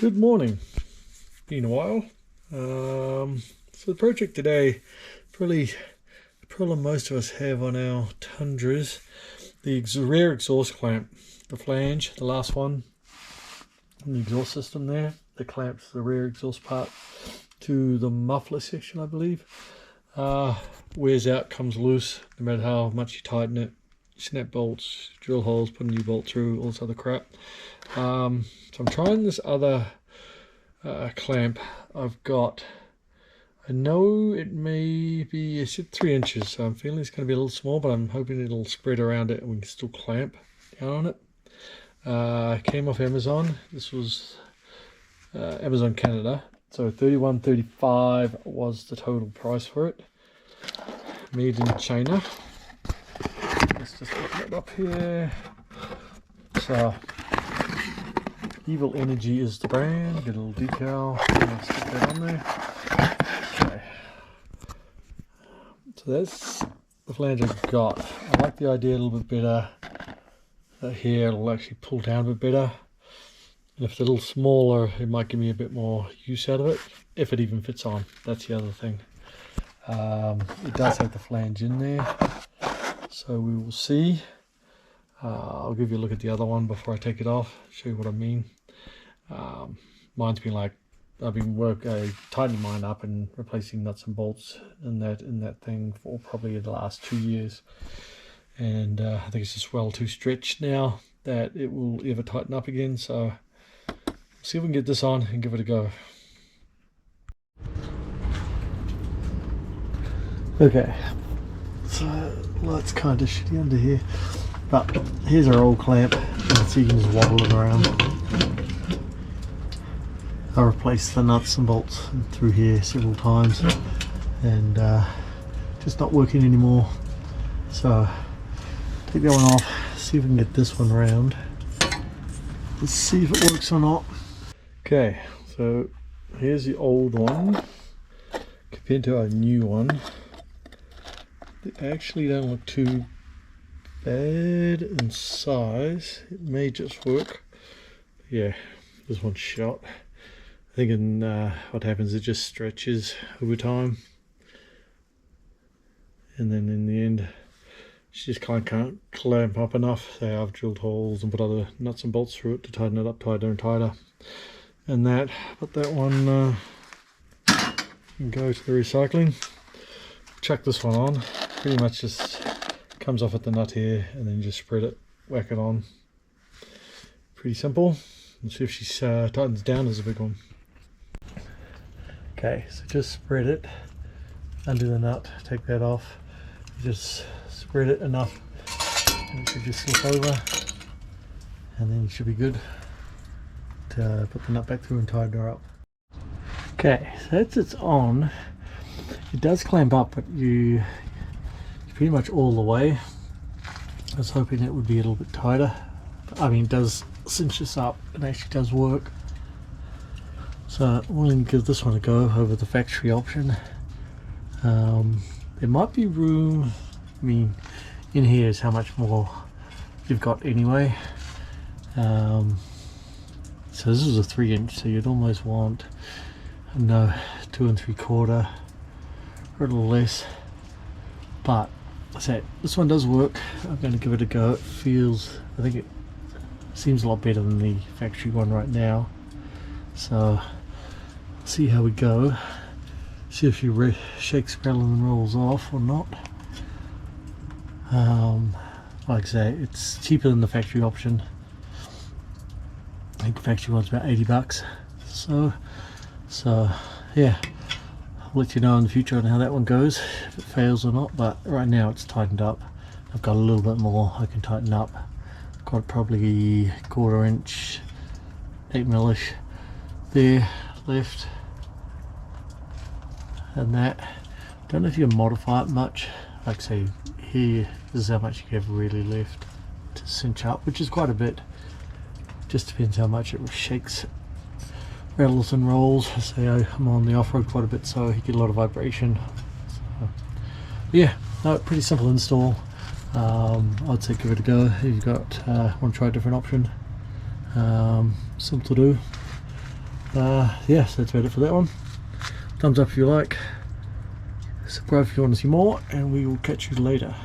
Good morning. Been a while. So the project today, probably the problem most of us have on our Tundras, the rear exhaust clamp, the flange, the last one, and the exhaust system there, that clamps the rear exhaust part to the muffler section, I believe. Wears out, comes loose, no matter how much you tighten it. Snap bolts, drill holes, put a new bolt through, all this other crap. So I'm trying this other clamp I've got. I know it may be, it's at 3 inches, so I'm feeling it's going to be a little small, but I'm hoping it'll spread around it and we can still clamp down on it. Came off Amazon. This was Amazon Canada, so $31.35 was the total price for it. Made in China. Let's just open it up here. So Evil Energy is the brand. Get a little decal. Let's stick that on there. Okay. So that's the flange I've got. I like the idea a little bit better. Here it'll actually pull down a bit better. And if it's a little smaller, it might give me a bit more use out of it, if it even fits on. That's the other thing. It does have the flange in there, so we will see. I'll give you a look at the other one before I take it off, show you what I mean. Mine's been like, I've been tightening mine up and replacing nuts and bolts in that thing for probably the last 2 years, and I think it's just well too stretched now that it will ever tighten up again. So we'll see if we can get this on and give it a go. Okay, so light's kind of shitty under here, but here's our old clamp, and so you can just wobble it around. I replaced the nuts and bolts through here several times, and just not working anymore. So take that one off, see if we can get this one round. Let's see if it works or not. Okay, so here's the old one compared to our new one. They actually don't look too bad in size. It may just work. Yeah, this one's shot. I think what happens, it just stretches over time, and then in the end she just kind of can't clamp up enough. So I've drilled holes and put other nuts and bolts through it to tighten it up tighter and tighter, and but that one can go to the recycling. Chuck this one on. Pretty much just comes off at the nut here, and then you just spread it, whack it on. Pretty simple. Let's see if she tightens down as a big one. Okay, so just spread it, undo the nut, take that off. Just spread it enough, and it should just slip over, and then you should be good to put the nut back through and tighten her up. Okay, so that's it's on. It does clamp up, but pretty much all the way. I was hoping it would be a little bit tighter. I mean, it does cinch this up and actually does work. So I'm willing to give this one a go over the factory option. There might be room, I mean, in here is how much more you've got anyway. So this is a 3 inch, so you'd almost want, no, 2 3/4, or a little less. But so this one does work. I'm going to give it a go. It feels, I think it seems a lot better than the factory one right now. So see how we go. See if she shakes, rattles and rolls off or not. Like I say, it's cheaper than the factory option. I think the factory one's about $80. So yeah. I'll let you know in the future on how that one goes, if it fails or not, but right now it's tightened up. I've got a little bit more I can tighten up. Got probably 1/4 inch, 8mm-ish there left, and that. Don't know if you can modify it much. Like I say, here, this is how much you have really left to cinch up, which is quite a bit. Just depends how much it shakes, rattles and rolls. So I'm on the off-road quite a bit, so you get a lot of vibration. So, yeah, no, pretty simple install. I'd say give it a go if you've got want to try a different option. Simple to do. Yeah, so that's about it for that one. Thumbs up if you like, subscribe if you want to see more, and we will catch you later.